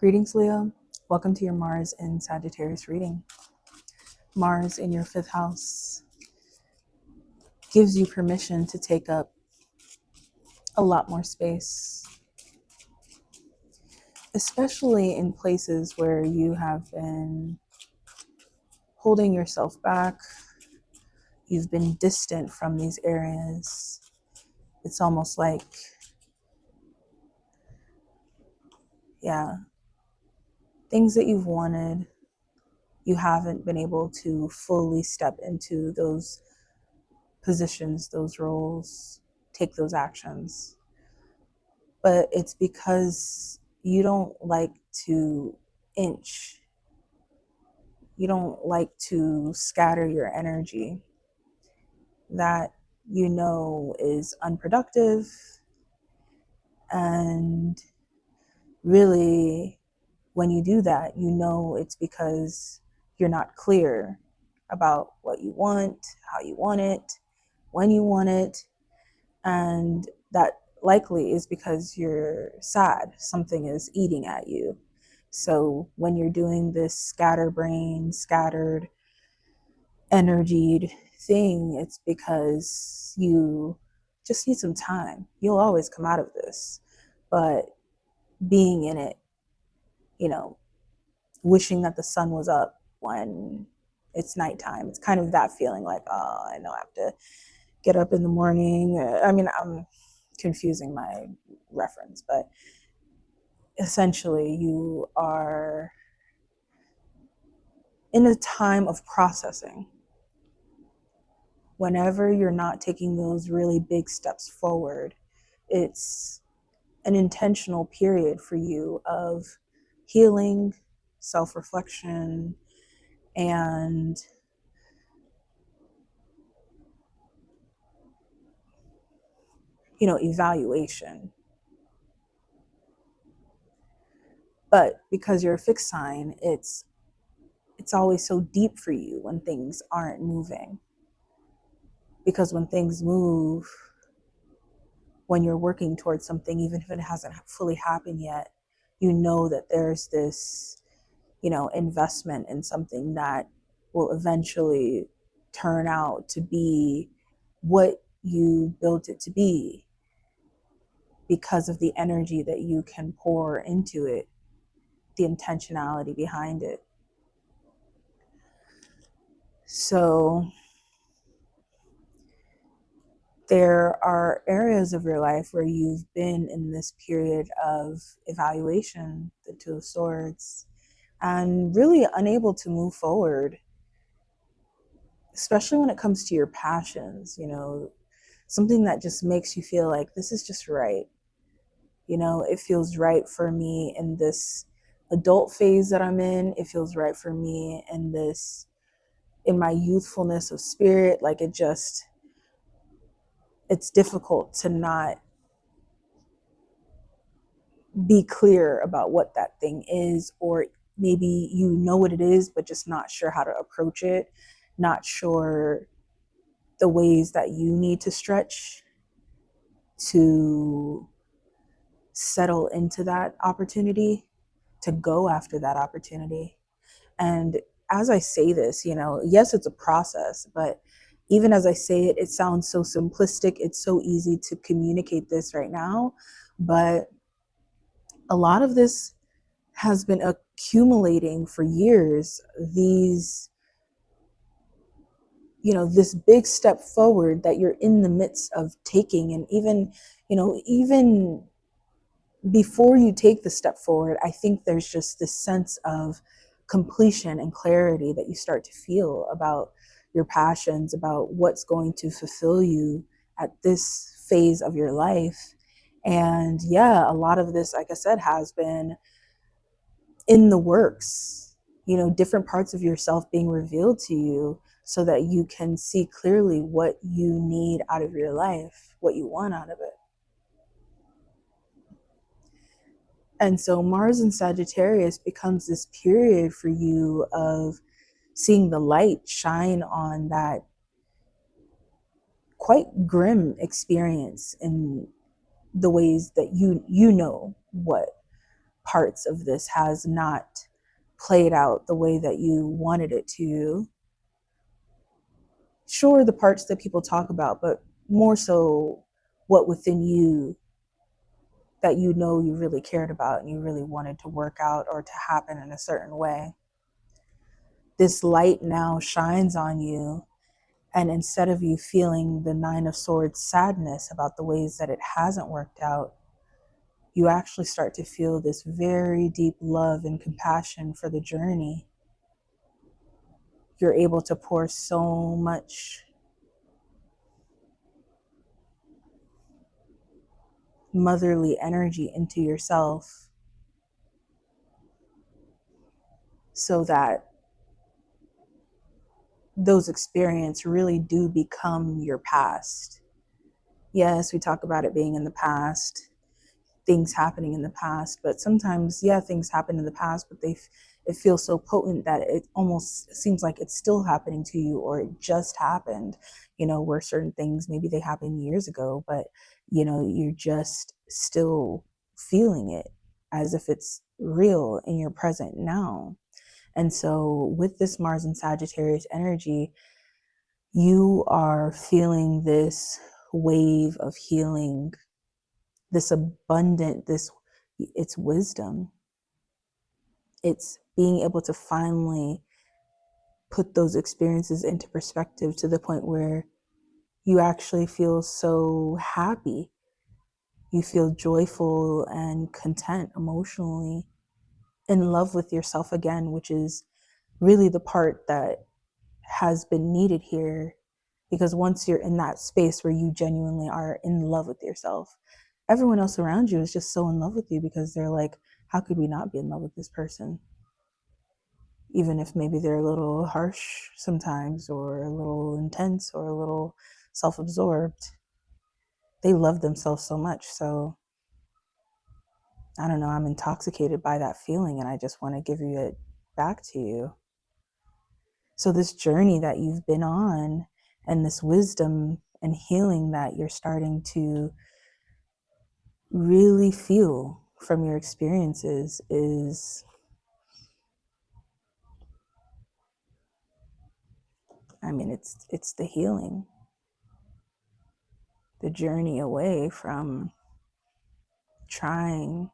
Greetings, Leo. Welcome to your Mars in Sagittarius reading. Mars in your fifth house gives you permission to take up a lot more space, especially in places where you have been holding yourself back. You've been distant from these areas. It's almost like, things that you've wanted, you haven't been able to fully step into those positions, those roles, take those actions. But it's because you don't like to inch. You don't like to scatter your energy. That you know is unproductive. And really, when you do that, you know it's because you're not clear about what you want, how you want it, when you want it. And that likely is because you're sad. Something is eating at you. So when you're doing this scatterbrain, scattered, energied thing, it's because you just need some time. You'll always come out of this. But being in it, wishing that the sun was up when it's nighttime, it's kind of that feeling like, oh, I know I have to get up in the morning. I'm confusing my reference, but essentially you are in a time of processing. Whenever you're not taking those really big steps forward, it's an intentional period for you of healing, self-reflection, and evaluation. But because you're a fixed sign, it's always so deep for you when things aren't moving. Because when things move, when you're working towards something, even if it hasn't fully happened yet, you know that there's this, investment in something that will eventually turn out to be what you built it to be, because of the energy that you can pour into it, the intentionality behind it. So there are areas of your life where you've been in this period of evaluation, the Two of Swords, and really unable to move forward, especially when it comes to your passions, something that just makes you feel like this is just right. It feels right for me in this adult phase that I'm in. It feels right for me in my youthfulness of spirit. Like it's difficult to not be clear about what that thing is, or maybe you know what it is, but just not sure how to approach it, not sure the ways that you need to stretch to settle into that opportunity, to go after that opportunity. And as I say this, yes, it's a process, but even as I say it, it sounds so simplistic. It's so easy to communicate this right now, but a lot of this has been accumulating for years. This big step forward that you're in the midst of taking, and even before you take the step forward, I think there's just this sense of completion and clarity that you start to feel about your passions, about what's going to fulfill you at this phase of your life. And a lot of this, like I said, has been in the works, different parts of yourself being revealed to you so that you can see clearly what you need out of your life, what you want out of it. And so Mars in Sagittarius becomes this period for you of seeing the light shine on that quite grim experience in the ways that you know what parts of this has not played out the way that you wanted it to. Sure, the parts that people talk about, but more so what within you that you know you really cared about and you really wanted to work out or to happen in a certain way. This light now shines on you, and instead of you feeling the Nine of Swords sadness about the ways that it hasn't worked out, you actually start to feel this very deep love and compassion for the journey. You're able to pour so much motherly energy into yourself so that those experiences really do become your past. Yes, we talk about it being in the past, things happening in the past, but sometimes, yeah, things happen in the past, but it feels so potent that it almost seems like it's still happening to you, or it just happened, where certain things, maybe they happened years ago, but you're just still feeling it as if it's real in your present now. And so with this Mars and Sagittarius energy, you are feeling this wave of healing, this abundant, it's wisdom. It's being able to finally put those experiences into perspective to the point where you actually feel so happy. You feel joyful and content emotionally, in love with yourself again, which is really the part that has been needed here. Because once you're in that space where you genuinely are in love with yourself, everyone else around you is just so in love with you, because they're like, how could we not be in love with this person? Even if maybe they're a little harsh sometimes, or a little intense, or a little self-absorbed, they love themselves so much. So I don't know, I'm intoxicated by that feeling, and I just want to give it back to you. So this journey that you've been on, and this wisdom and healing that you're starting to really feel from your experiences is, it's the healing, the journey away from trying,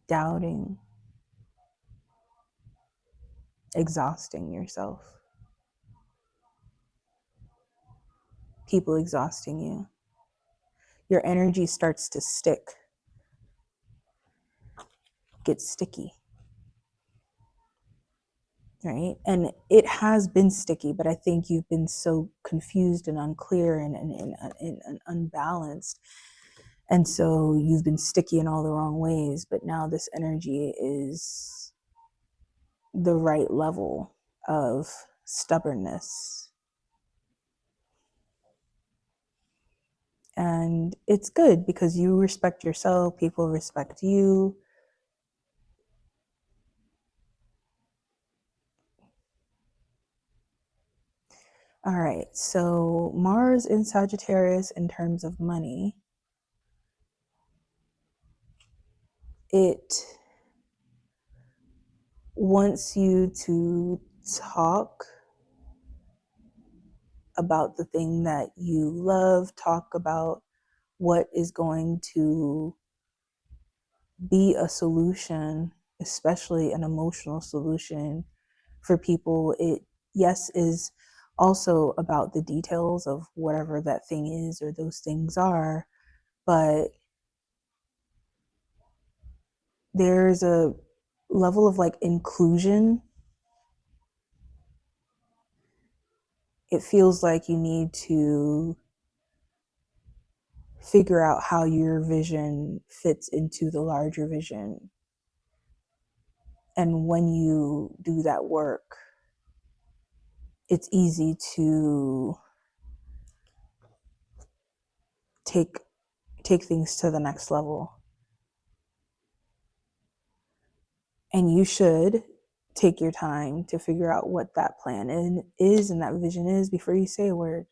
doubting, exhausting yourself, people exhausting you. Your energy starts to get sticky, right? And it has been sticky, but I think you've been so confused and unclear and unbalanced. And so you've been sticky in all the wrong ways, but now this energy is the right level of stubbornness. And it's good because you respect yourself, people respect you. All right, so Mars in Sagittarius in terms of money, it wants you to talk about the thing that you love, talk about what is going to be a solution, especially an emotional solution for people. It, yes, is also about the details of whatever that thing is or those things are, but there's a level of like inclusion. It feels like you need to figure out how your vision fits into the larger vision. And when you do that work, it's easy to take things to the next level. And you should take your time to figure out what that plan is and that vision is before you say a word.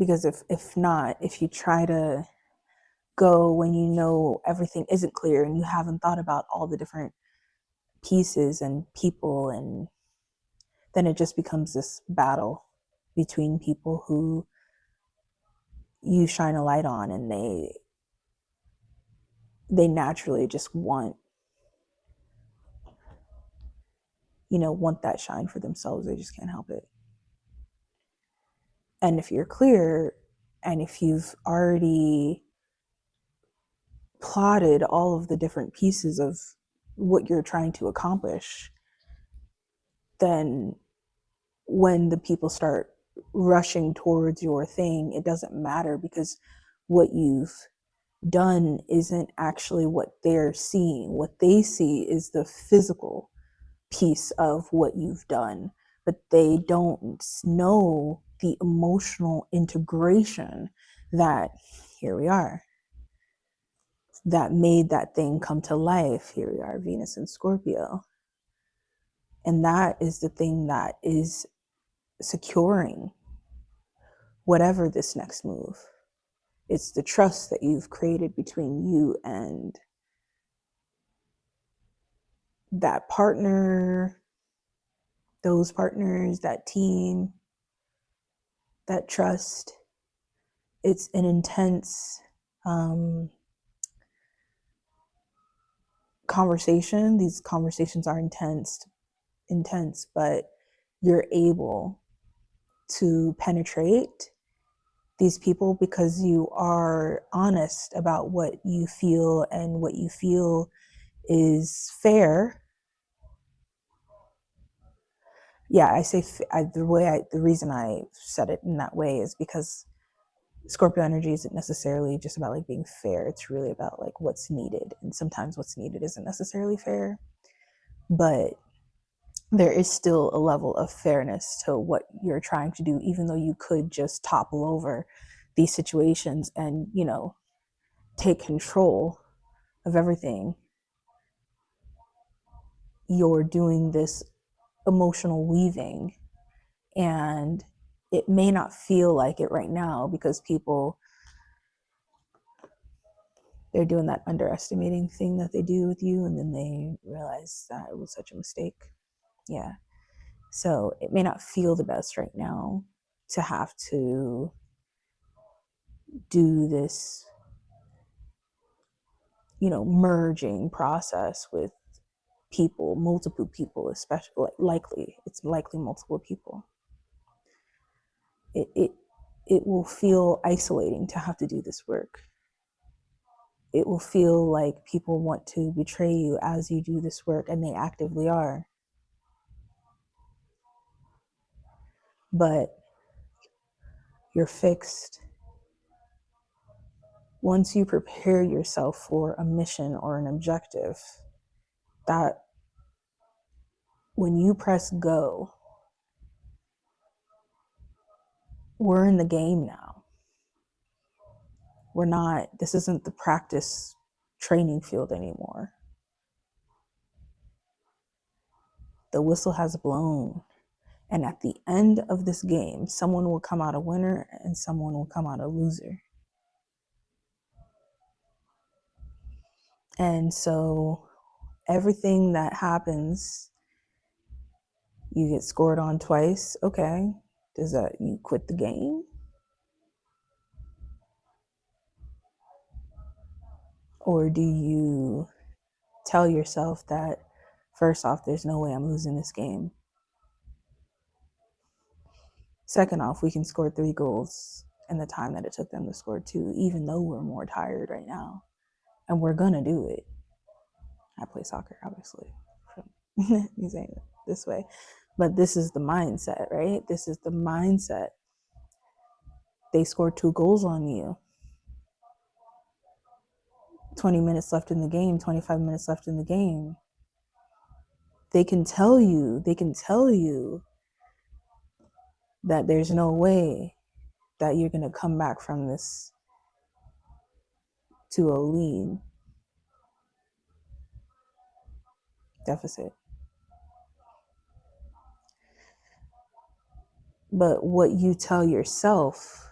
Because if not, if you try to go when you know everything isn't clear and you haven't thought about all the different pieces and people, and then it just becomes this battle between people who you shine a light on, and they naturally just want, want that shine for themselves. They just can't help it. And if you're clear, and if you've already plotted all of the different pieces of what you're trying to accomplish, then when the people start rushing towards your thing, it doesn't matter, because what you've done isn't actually what they're seeing. What they see is the physical piece of what you've done, but they don't know the emotional integration that, here we are, that made that thing come to life. Here we are, Venus and Scorpio. And that is the thing that is securing whatever this next move. It's the trust that you've created between you and that partner, those partners, that team, that trust. It's an intense conversation. These conversations are intense, but you're able to penetrate these people because you are honest about what you feel, and what you feel is fair. Yeah, I say the reason I said it in that way is because Scorpio energy isn't necessarily just about like being fair. It's really about like what's needed, and sometimes what's needed isn't necessarily fair, but there is still a level of fairness to what you're trying to do, even though you could just topple over these situations and take control of everything. You're doing this emotional weaving, and it may not feel like it right now because people, they're doing that underestimating thing that they do with you, and then they realize that it was such a mistake. Yeah. So it may not feel the best right now to have to do this, merging process with people, multiple people, especially it's likely multiple people. It will feel isolating to have to do this work. It will feel like people want to betray you as you do this work, and they actively are. But you're fixed. Once you prepare yourself for a mission or an objective, that when you press go, we're in the game now. We're not, this isn't the practice training field anymore. The whistle has blown. And at the end of this game, someone will come out a winner and someone will come out a loser. And so everything that happens, you get scored on twice. Okay. Does that, you quit the game? Or do you tell yourself that, first off, there's no way I'm losing this game? Second off, we can score 3 goals in the time that it took them to score 2, even though we're more tired right now. And we're going to do it. I play soccer, obviously. You say it this way. But this is the mindset, right? This is the mindset. They scored 2 goals on you. 20 minutes left in the game, 25 minutes left in the game. They can tell you that there's no way that you're going to come back from this to a lead deficit. But what you tell yourself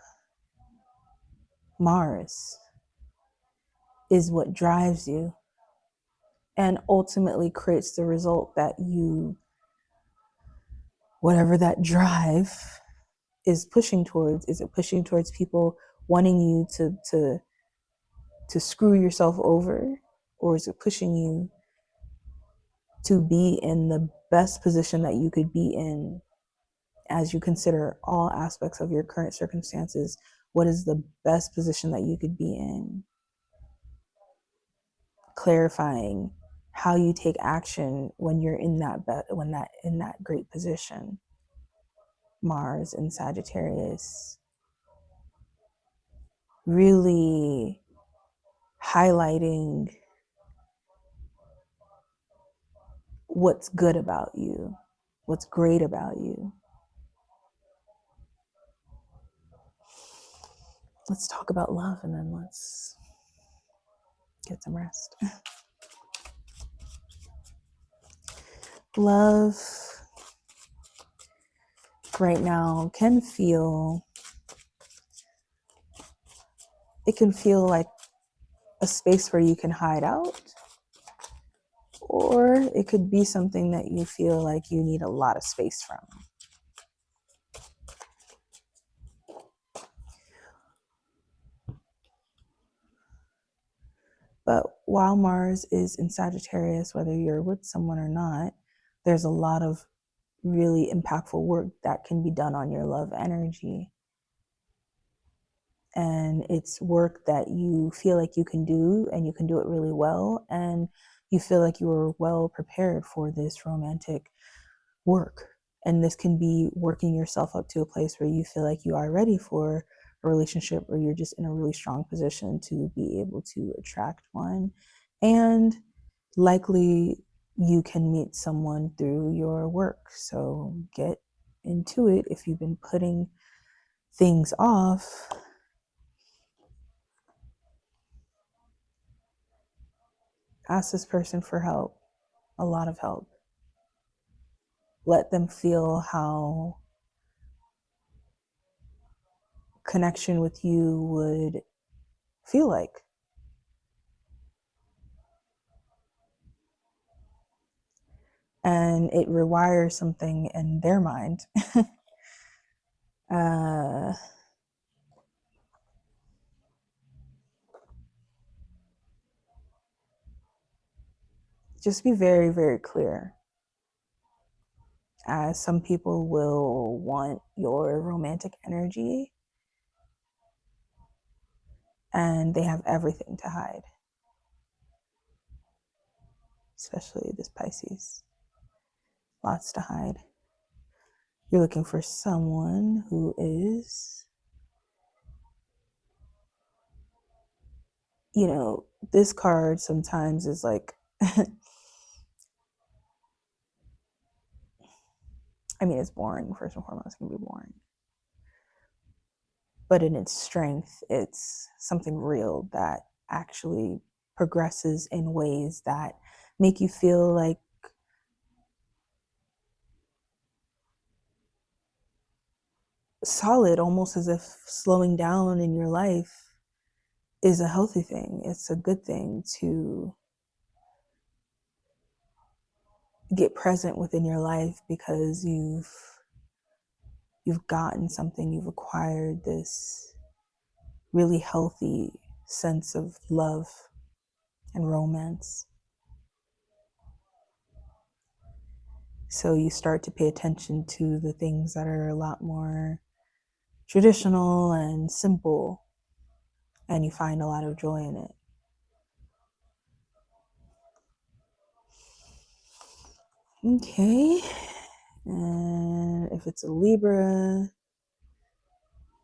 Mars is what drives you and ultimately creates the result that you, whatever that drive is pushing towards. Is it pushing towards people wanting you to screw yourself over, or is it pushing you to be in the best position that you could be in as you consider all aspects of your current circumstances? What is the best position that you could be in? Clarifying how you take action when you're in that great position. Mars and Sagittarius really highlighting what's good about you, what's great about you. Let's talk about love and then let's get some rest. Love right now can feel like a space where you can hide out, or it could be something that you feel like you need a lot of space from. But while Mars is in Sagittarius, whether you're with someone or not, there's a lot of really impactful work that can be done on your love energy. And it's work that you feel like you can do, and you can do it really well. And you feel like you are well prepared for this romantic work. And this can be working yourself up to a place where you feel like you are ready for a relationship, or you're just in a really strong position to be able to attract one. And likely you can meet someone through your work. So get into it. If you've been putting things off, ask this person for help, a lot of help. Let them feel how connection with you would feel like. And it rewires something in their mind. Just be very, very clear. As some people will want your romantic energy and they have everything to hide, especially this Pisces. Lots to hide. You're looking for someone who is, this card sometimes is like, it's boring. First and foremost, it's going to be boring. But in its strength, it's something real that actually progresses in ways that make you feel like solid, almost as if slowing down in your life is a healthy thing. It's a good thing to get present within your life, because you've gotten something, you've acquired this really healthy sense of love and romance. So you start to pay attention to the things that are a lot more traditional and simple, and you find a lot of joy in it. Okay, and if it's a Libra,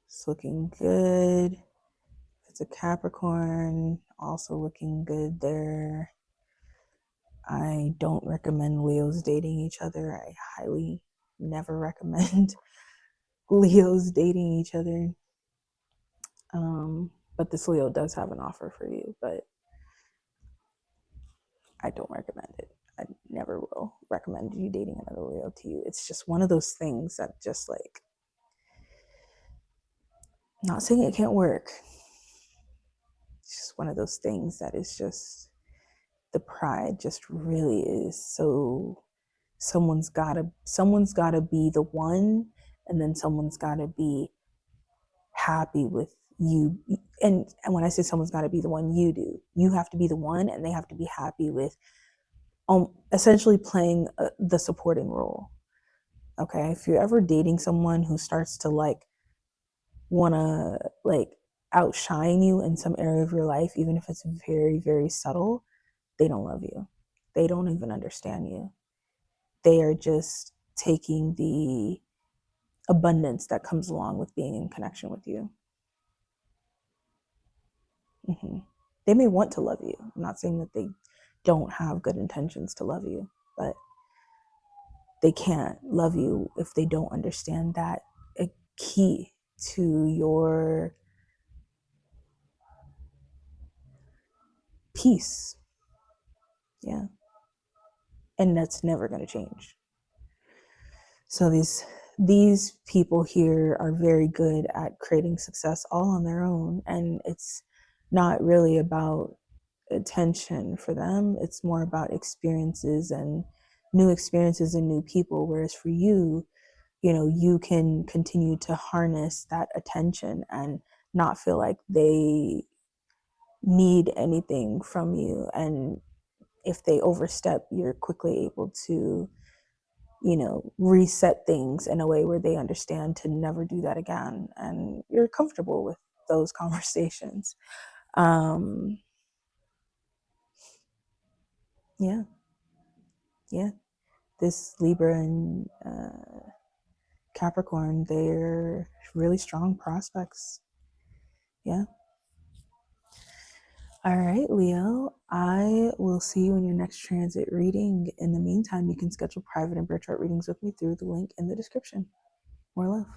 it's looking good. If it's a Capricorn, also looking good there. I don't recommend Leos dating each other. I highly never recommend Leos dating each other. But this Leo does have an offer for you, but I don't recommend it. I never will recommend you dating another Leo to you. It's just one of those things that just like, not saying it can't work, just one of those things that is just, the pride just really is so, someone's gotta be the one, and then someone's gotta be happy with you. And when I say someone's gotta be the one, you have to be the one, and they have to be happy with essentially playing the supporting role. Okay, if you're ever dating someone who starts to like want to like outshine you in some area of your life, even if it's very, very subtle, they don't love you. They don't even understand you. They are just taking the abundance that comes along with being in connection with you. Hmm. They may want to love you. I'm not saying that they don't have good intentions to love you, but they can't love you if they don't understand that a key to your peace. Yeah. And that's never going to change. So these people here are very good at creating success all on their own, and it's not really about attention for them. It's more about experiences and new people, whereas for you, you can continue to harness that attention and not feel like they need anything from you. And if they overstep, you're quickly able to reset things in a way where they understand to never do that again, and you're comfortable with those conversations. um yeah, yeah, this Libra and Capricorn, they're really strong prospects. Yeah. All right, Leo, I will see you in your next transit reading. In the meantime, you can schedule private and birth chart readings with me through the link in the description. More love.